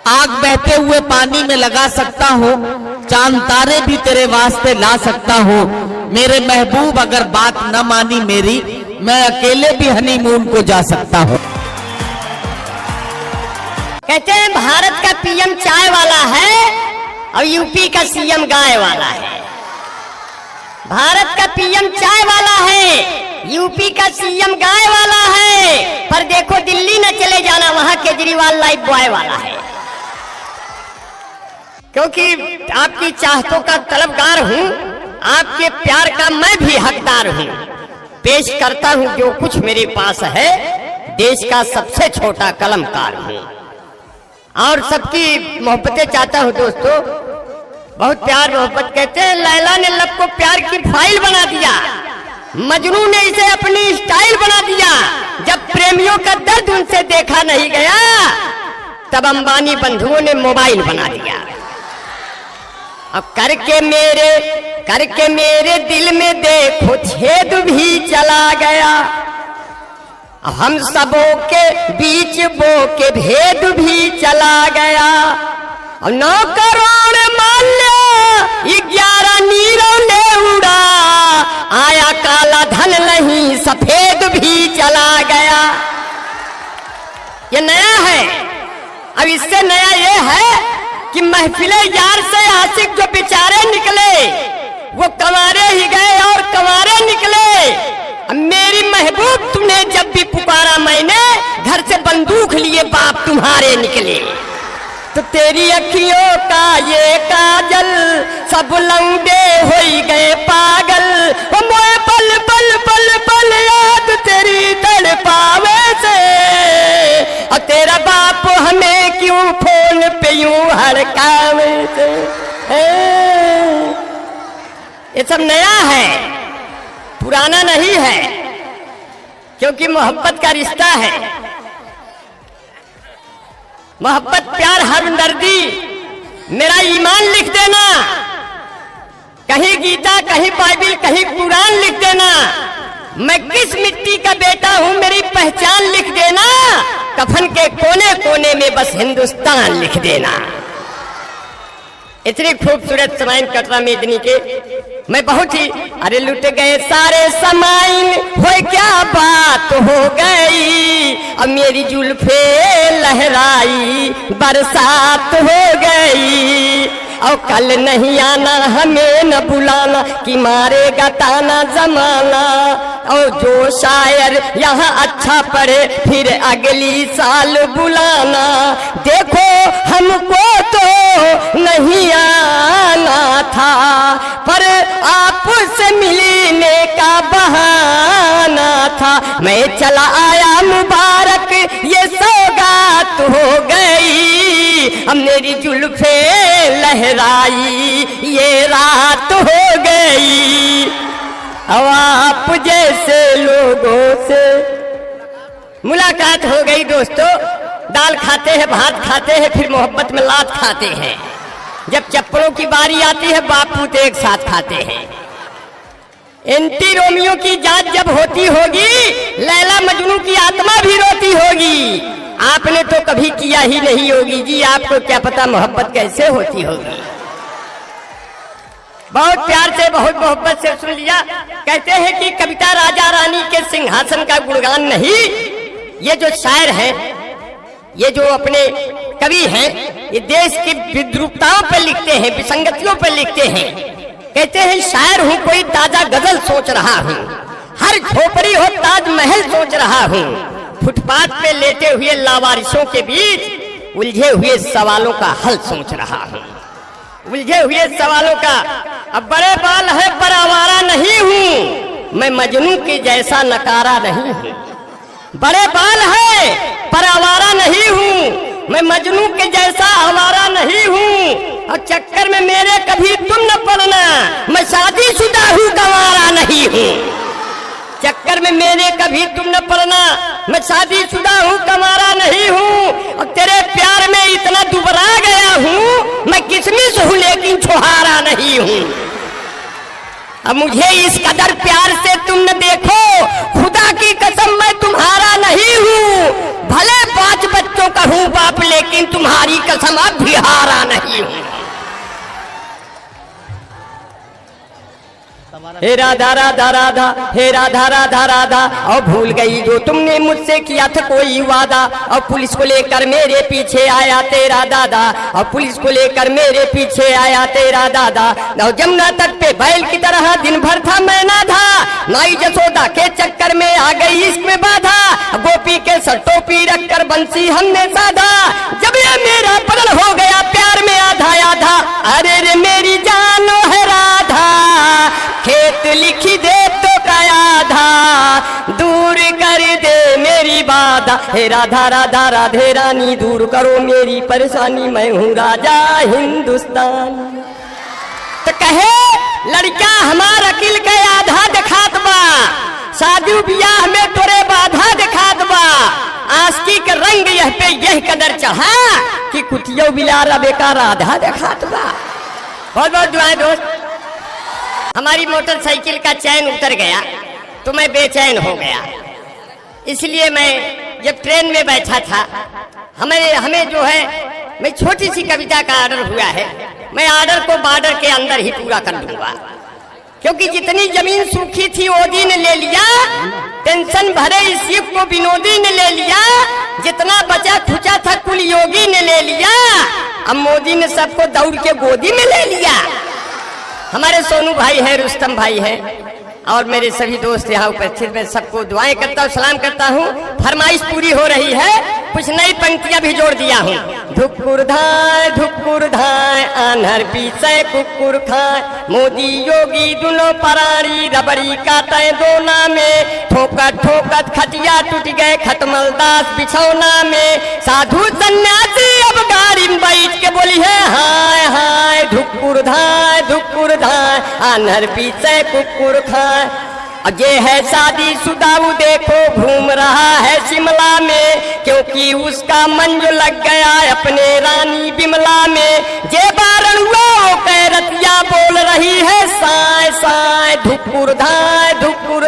आग बहते हुए पानी में लगा सकता हूँ, चांद तारे भी तेरे वास्ते ला सकता हूँ। मेरे महबूब अगर बात न मानी मेरी, मैं अकेले भी हनीमून को जा सकता हूँ। कहते हैं भारत का पीएम चाय वाला है और यूपी का सीएम गाय वाला है। भारत का पीएम चाय वाला है, यूपी का सीएम गाय वाला है। पर देखो दिल्ली न चले जाना, वहां केजरीवाल लाइफ बॉय वाला है। क्योंकि आपकी चाहतों का तलबगार हूं, आपके प्यार का मैं भी हकदार हूं। पेश करता हूं जो कुछ मेरे पास है, देश का सबसे छोटा कलमकार हूं और सबकी मोहब्बतें चाहता हूं। दोस्तों बहुत प्यार मोहब्बत कहते हैं। लैला ने लब को प्यार की फाइल बना दिया, मजनू ने इसे अपनी स्टाइल बना दिया। जब प्रेमियों का दर्द उनसे देखा नहीं गया, तब अंबानी बंधुओं ने मोबाइल बना दिया। अब करके मेरे दिल में देखो छेद भी चला गया। हम सबों के बीच वो के भेद भी चला गया। और 9 करोड़ माल्य 11 नीरों ने उड़ा, आया काला धन नहीं सफेद भी चला गया। ये नया है। अब इससे नया ये है कि महफिले यार से आशिक जो बेचारे निकले, वो कंवारे ही गए और कंवारे निकले। मेरी महबूब तुमने जब भी पुकारा मैंने, घर से बंदूक लिए बाप तुम्हारे निकले। तो तेरी अखियों का ये काजल सब लौंडे हो गए पागल। वो मोए पल पल पल पल याद तेरी तड़पावे से, और तेरा बाप हमें क्यों फोन पे यूं हड़कावे से। ये सब नया है, पुराना नहीं है। क्योंकि मोहब्बत का रिश्ता है, मोहब्बत प्यार हमदर्दी मेरा ईमान लिख देना। कहीं गीता, कहीं बाइबिल, कहीं कुरान लिख देना। मैं किस मिट्टी का बेटा हूं मेरी पहचान लिख देना। कफन के कोने कोने में बस हिंदुस्तान लिख देना। इतनी खूबसूरत समाइन कटरा मेदनी के मैं बहुत ही अरे लुट गए सारे समाइन, हो क्या बात हो गई। अब मेरी जुल्फे लहराई बरसात हो गई। और कल नहीं आना हमें न बुलाना, कि मारेगा ताना जमाना। और जो शायर यहाँ अच्छा पढ़े फिर अगली साल बुलाना। देखो हमको तो नहीं आना था, पर आपसे मिलने का बहाना था। मैं चला आया मुबारक ये सौगात हो गई। अब मेरी जुल्फे लहराई ये रात हो गई। अब आप जैसे लोगों से मुलाकात हो गई। दोस्तों दाल खाते हैं, भात खाते हैं, फिर मोहब्बत में लात खाते हैं। जब चप्पलों की बारी आती है बाप पूत एक साथ खाते हैं। एंटी रोमियो की जांच जब होती होगी, लैला मजनू की आत्मा भी रोती होगी। आपने तो कभी किया ही नहीं होगी जी, आपको क्या पता मोहब्बत कैसे होती होगी। बहुत प्यार से, बहुत मोहब्बत से सुन लिया। कहते हैं कि कविता राजा रानी के सिंहासन का गुणगान नहीं, ये जो शायर हैं, ये जो अपने कवि हैं, ये देश की विद्रूपताओं पर लिखते हैं, विसंगतियों पर लिखते हैं। कहते हैं शायर हूँ कोई ताजा गजल सोच रहा हूँ, हर झोपड़ी हो ताजमहल सोच रहा हूँ। फुटपाथ पे लेटे हुए लावारिसों के बीच उलझे हुए सवालों का हल सोच रहा हूँ। उलझे हुए सवालों का। अब बड़े बाल है पर आवारा नहीं हूँ, मैं मजनू के जैसा नकारा नहीं हूँ। बड़े बाल है पर आवारा नहीं हूँ, मैं मजनू के जैसा आवारा नहीं हूँ। और चक्कर में मेरे कभी तुम न पड़ना, मैं शादीशुदा हूँ गंवारा नहीं हूँ। चक्कर में मेरे कभी तुम न पड़ना, मैं शादीशुदा हूँ गंवारा नहीं हूँ। और तेरे प्यार में इतना दुबरा गया हूँ, मैं किसमिस हूँ लेकिन छुहारा नहीं हूँ। अब मुझे इस कदर प्यार से तुम न देखो, खुदा की कसम मैं तुम्हारा नहीं हूँ। भले 5 बच्चों तो कहूँ बाप, लेकिन तुम्हारी कसम अब भी हारा नहीं हूँ। हे राधा राधा राधा, हे राधा राधा राधा, और भूल गई जो तुमने मुझसे किया था कोई वादा। और पुलिस को लेकर मेरे पीछे आया तेरा दादा, और पुलिस को लेकर मेरे पीछे आया तेरा दादा। और जमुना तट पे बैल की तरह दिन भर था मैं ना था, नाई जसोदा के चक्कर में आ गई इश्क में बाधा। गोपी के सर टोपी रखकर बंसी हमने साधा, जब ये मेरा पगल हो गया प्यार में आधा आधा। अरे रे मेरी जानो है राधा, खेत लिखी दे तो क्या आधा, दूर कर दे मेरी बाधा। हे राधा राधा राधे रानी, दूर करो मेरी परेशानी, मैं हूँ राजा हिंदुस्तान। तो कहे लड़का हमार अकिल के आधा दिखात बा, शादी ब्याह में तोरे बाधा दिखात बा। आस्की के रंग यह पे यह कदर चढ़ा कि कुतियो बिलारा बेकार आधा दिखात बा। बहुत बहुत दुआएं दोस्त। हमारी मोटरसाइकिल का चैन उतर गया तो मैं बेचैन हो गया, इसलिए मैं जब ट्रेन में बैठा था, हमें जो है, मैं छोटी सी कविता का ऑर्डर हुआ है, मैं ऑर्डर को बॉर्डर के अंदर ही पूरा कर दूंगा, क्योंकि जितनी जमीन सूखी थी ओदी ने ले लिया, टेंशन भरे इस युग को विनोदी ने ले लिया, जितना बचा खुचा था कुल योगी ने ले लिया, अब मोदी ने सबको दौड़ के गोदी में ले लिया। हमारे सोनू भाई है, रुस्तम भाई है, और मेरे सभी दोस्त यहाँ उपस्थित, मैं सबको दुआएं करता हूँ, सलाम करता हूँ। फरमाइश पूरी हो रही है, कुछ नई पंक्तियां भी जोड़ दिया हूँ। धुक्कुर धाय आन्हर पीछे कुकुर खाए, मोदी योगी दोनों परारी रबड़ी काटे दोना में, ठोकत ठोकत खटिया टूट गए खटमल दास बिछौना में, साधु सन्यासी अब गाड़ी में बैठ के बोली है हाय हाय, धुक्कुर धाय आन्हर पीछे कुकुर खाए। अब ये है शादी शुदाऊ देखो घूम रहा है शिमला में, क्योंकि उसका मन जो लग गया अपने रानी बिमला में, जे बारण हुआ वो कैरतिया बोल रही है साय साय, धुक्कुर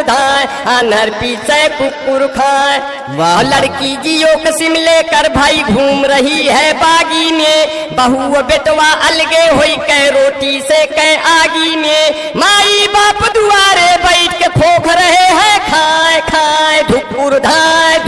धाय आनर पीछे कुकुर खाए। और लड़की जियो कसिम लेकर भाई घूम रही है बागी में, बहू बेटवा अलगे हुई कै रोटी से कै आगी में, माई बाप दुआरे बैठ के फोख रहे हैं खाए खाए, धुक्कुर धाय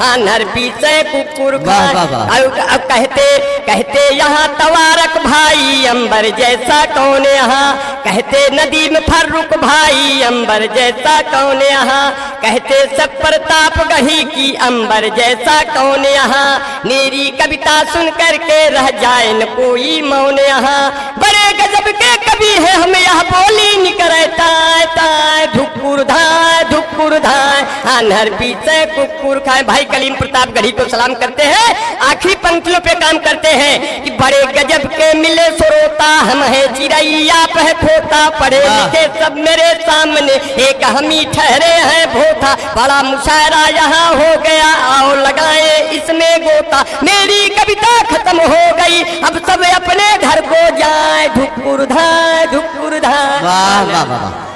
आनर पीछे कुकुर खाए। अब कहते यहाँ तवारक भाई अंबर जैसा कौन यहाँ, कहते नदी में फर्रुख भाई अंबर जैसा कौन यहाँ, कहते सब प्रताप गही की अंबर जैसा कौन यहाँ, मेरी कविता सुन करके रह जाए न कोई मौन यहाँ, बड़े गजब के कवि है हम यहाँ बोली निकले ताय ताय, धुक्कुर धाय आनर पीछे कुकुर खाए। भाई कलीम प्रताप गढ़ी को सलाम करते हैं, आखिरी पंक्तियों पे काम करते हैं कि बड़े गजब के मिले श्रोता हम है चिड़ैया पह खोता, पढ़े लिखे सब मेरे सामने एक हम ही ठहरे हैं भोथा, बड़ा मुशायरा यहाँ हो गया आओ लगाए इसमें गोता, मेरी कविता खत्म हो गई अब सब अपने घर को जाए, धुक्कुर धाय वाह वाह वाह।